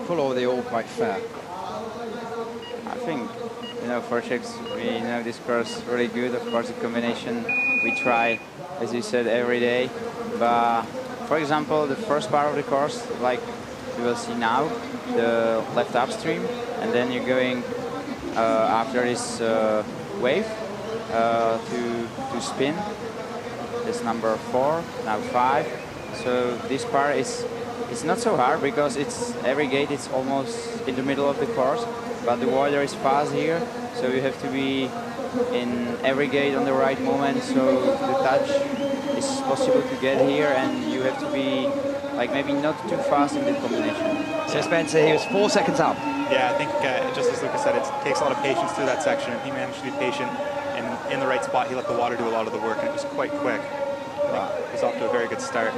Or are they all quite fair? I think, you know, for checks, we know this course really good. Of course, the combination we try, as you said, every day. But for example, the first part of the course, like you will see now, the left upstream, and then you're going after this wave to spin. This number 4, now 5. So this part is. It's not so hard because it's every gate it's almost in the middle of the course, but the water is fast here, so you have to be in every gate on the right moment, so the touch is possible to get here, and you have to be like maybe not too fast in the combination. So Spencer, he was 4 seconds up. Yeah, I think just as Lucas said, it takes a lot of patience through that section, and he managed to be patient and in the right spot. He let the water do a lot of the work, and it was quite quick. I think he's off to a very good start.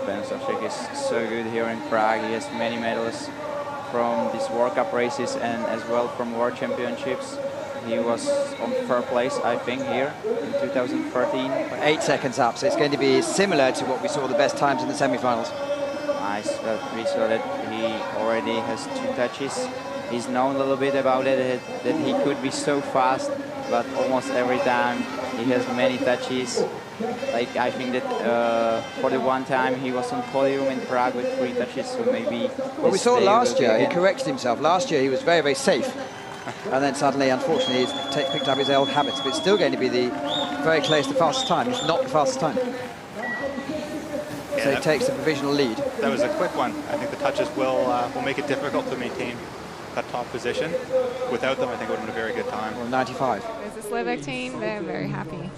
Benjamin Savsek is so good here in Prague. He has many medals from these World Cup races and as well from World Championships. He was on third place, I think, here in 2013. 8 seconds up, so it's going to be similar to what we saw the best times in the semi-finals. Nice, but we saw that he already has 2 touches. He's known a little bit about it, that he could be so fast, but almost every time he has many touches. Like, I think that for the one time he was on podium in Prague with 3 touches, so maybe... Well, we saw last year, he corrected himself. Last year he was very, very safe. And then suddenly, unfortunately, he's picked up his old habits. But it's still going to be very close to the fastest time. It's not the fastest time. Yeah, so he takes the provisional lead. That was a quick one. I think the touches will make it difficult to maintain that top position. Without them, I think it would have been a very good time. Well, 95. There's the Slovak team. They're very happy.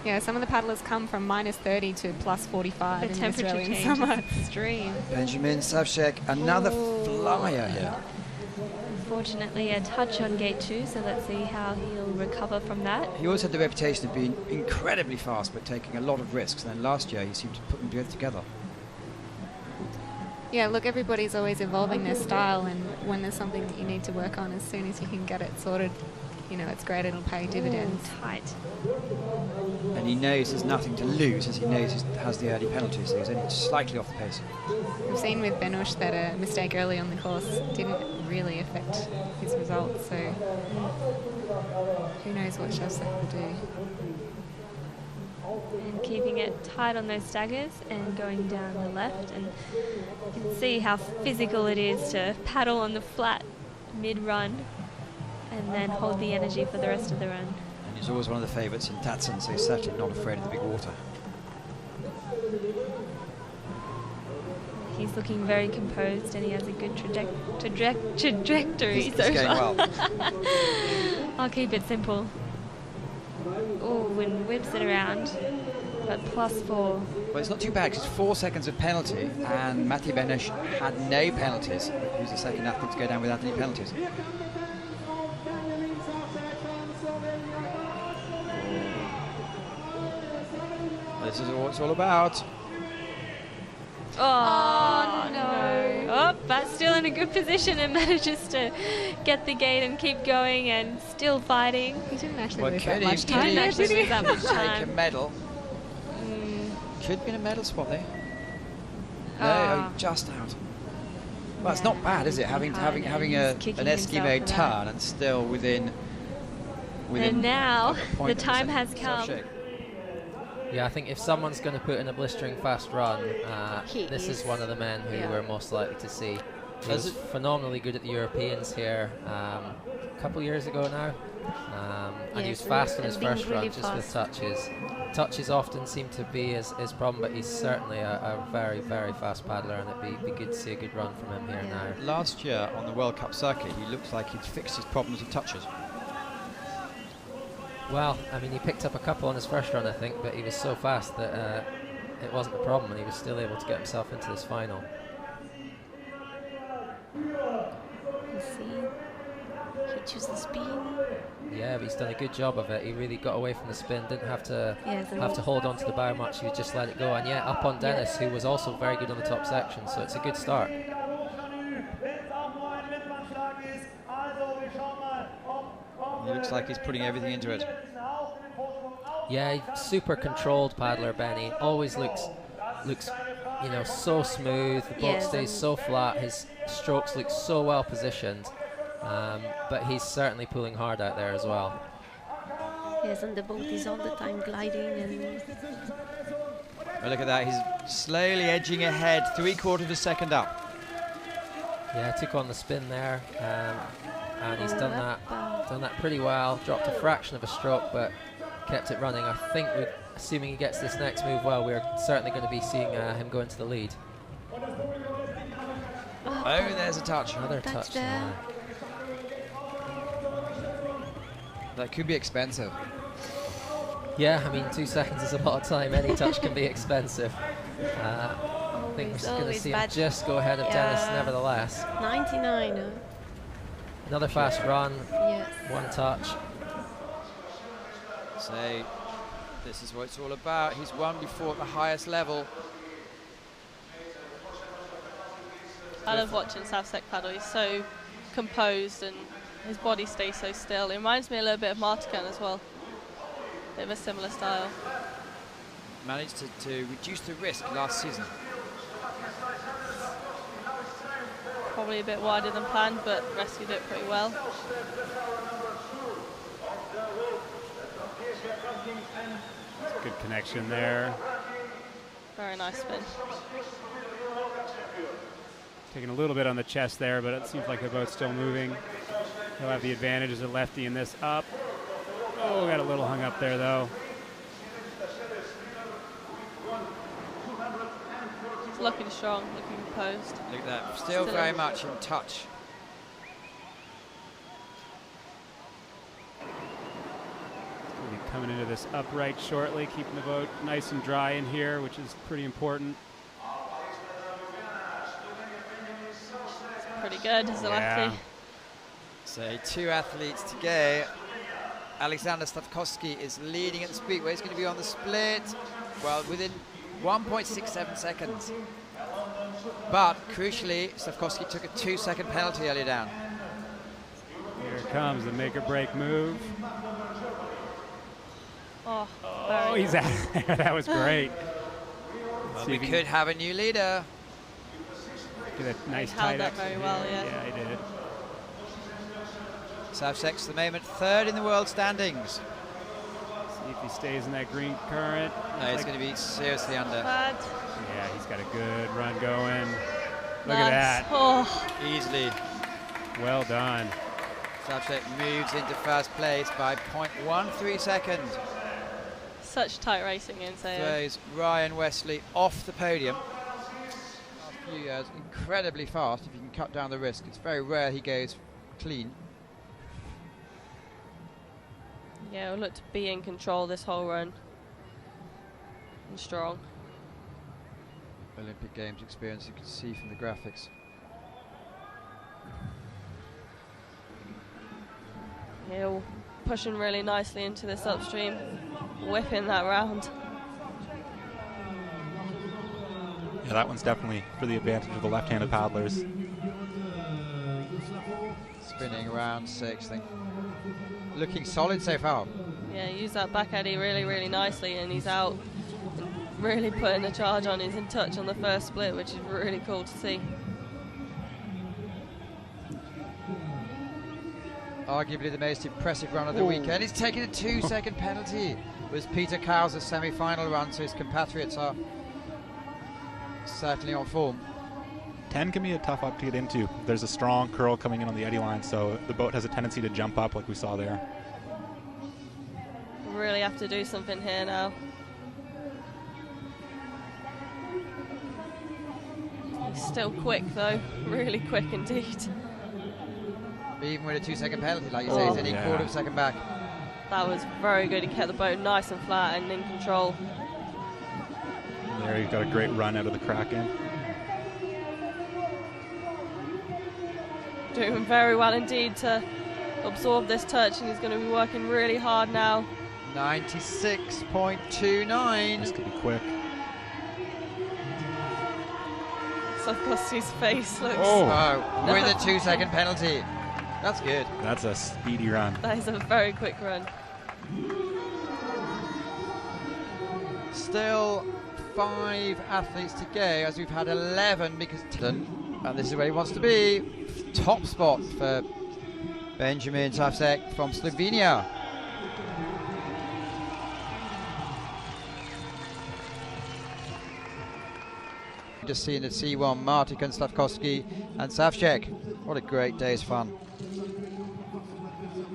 Yeah, some of the paddlers come from -30 to +45 in the Australian summer. Extreme. Benjamin Savsek, another flyer here. Unfortunately, a touch on gate 2, so let's see how he'll recover from that. He always had the reputation of being incredibly fast, but taking a lot of risks. And then last year, he seemed to put them both together. Yeah, look, everybody's always evolving their style, and when there's something that you need to work on, as soon as you can get it sorted, you know, it's great, it'll pay dividends. Tight. And he knows there's nothing to lose, as he knows he has the early penalty, so he's only slightly off the pace. We've seen with Benush that a mistake early on the course didn't really affect his results, so who knows what Savsek will do. And keeping it tight on those staggers and going down the left, and you can see how physical it is to paddle on the flat mid-run and then hold the energy for the rest of the run. And he's always one of the favourites in Tatson, so he's certainly not afraid of the big water. He's looking very composed, and he has a good trajectory so going far. well. I'll keep it simple. Oh, and whips it around, but +4. Well, it's not too bad, because 4 seconds of penalty, and Matthew Benush had no penalties. He was the second athlete to go down without any penalties. This is what it's all about. Oh, no. Oh, but still in a good position and manages to get the gate and keep going and still fighting. He didn't actually lose that much time. He didn't actually lose that much Take a time. medal. Could have been a medal spot there. No, just out. Well, it's not bad, is it? Having an Eskimo turn and still within and now a point the of time a has second. come. Savsek. Yeah, I think if someone's going to put in a blistering fast run, this is one of the men who we're most likely to see. He was phenomenally good at the Europeans here a couple of years ago now. And he was fast on his first run, just with touches. Touches often seem to be his problem, but he's certainly a very, very fast paddler, and it'd be good to see a good run from him here now. Last year on the World Cup circuit, he looked like he'd fixed his problems with touches. Well, I mean, he picked up a couple on his first run, I think, but he was so fast that it wasn't a problem, and he was still able to get himself into this final. Let's see. He chose the spin. Yeah, but he's done a good job of it. He really got away from the spin, didn't have to hold on to the bow much. He just let it go, and up on Dennis, who was also very good on the top section. So it's a good start. He looks like he's putting everything into it. Yeah, super controlled paddler, Benny. Always looks, you know, so smooth. The boat stays so flat. His strokes look so well positioned. But he's certainly pulling hard out there as well. Yes, and the boat is all the time gliding. And Oh, look at that, he's slowly edging ahead, 3/4 of a second up. Yeah, took on the spin there, and he's done that pretty well. Dropped a fraction of a stroke, but kept it running. I think, assuming he gets this next move well, we're certainly going to be seeing him go into the lead. Oh, there's a touch. Another touch there. That could be expensive. Yeah, I mean, 2 seconds is a lot of time. Any touch can be expensive. I think we're going to see him just go ahead of Dennis nevertheless. 99. Another fast run. Yes. One touch. So this is what it's all about. He's won before at the highest level. I love watching Savsek paddle. He's so composed and his body stays so still. It reminds me a little bit of Martican as well. Bit of a similar style. Managed to reduce the risk last season. Probably a bit wider than planned, but rescued it pretty well. Good connection there. Very nice spin. Taking a little bit on the chest there, but it seems like the boat's still moving. He'll have the advantage as a lefty in this up. Oh, got a little hung up there, though. He's looking strong, looking composed. Look at that, still very much in touch. He'll be coming into this upright shortly, keeping the boat nice and dry in here, which is pretty important. Pretty good as a lefty. So 2 athletes to go. Alexander Stavkovsky is leading at the speedway. He's going to be on the split. Well, within 1.67 seconds. But crucially, Stavkovsky took a 2-second penalty earlier down. Here comes the make or break move. Oh, he's out there. That was great. Well, we could have a new leader. Get a nice he tight held that very well, yeah. Yeah, he did. Savsek's at the moment 3rd in the world standings. See if he stays in that green current. No, it's going to be seriously under. Bad. Yeah, he's got a good run going. Look Nice. at that. Oh. Easily. Well done. Savsek moves into first place by 0.13 seconds. Such tight racing in Sao. Throws Ryan Wesley off the podium. Last few years, incredibly fast if you can cut down the risk. It's very rare he goes clean. Yeah, we'll look to be in control this whole run. And strong. Olympic Games experience, you can see from the graphics. He'll pushing really nicely into this upstream, whipping that round. Yeah, that one's definitely for the advantage of the left-handed paddlers. Spinning around 6th. Looking solid so far. Yeah, use that back eddy really, really nicely, and he's out and really putting a charge on. He's in touch on the first split, which is really cool to see. Arguably the most impressive run of the weekend. He's taking a 2-second penalty. was Peter Cow's semi-final run, so his compatriots are certainly on form. 10 can be a tough up to get into. There's a strong curl coming in on the eddy line, so the boat has a tendency to jump up like we saw there. Really have to do something here now. He's still quick though, really quick indeed. Even with a 2-second penalty, like you say, he's only quarter of a second back. That was very good. He kept the boat nice and flat and in control. There he's got a great run out of the Kraken. Doing very well indeed to absorb this touch, and he's going to be working really hard now. 96.29. This could be quick. Savsky's face looks... With a 2-second penalty. That's good. That's a speedy run. That is a very quick run. Still 5 athletes to go, as we've had 11 because... And this is where he wants to be. Top spot for Benjamin Savsek from Slovenia. Just seeing the C1, Martik and Slavkovsky and Savsek. What a great day's fun.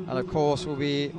And of course we'll be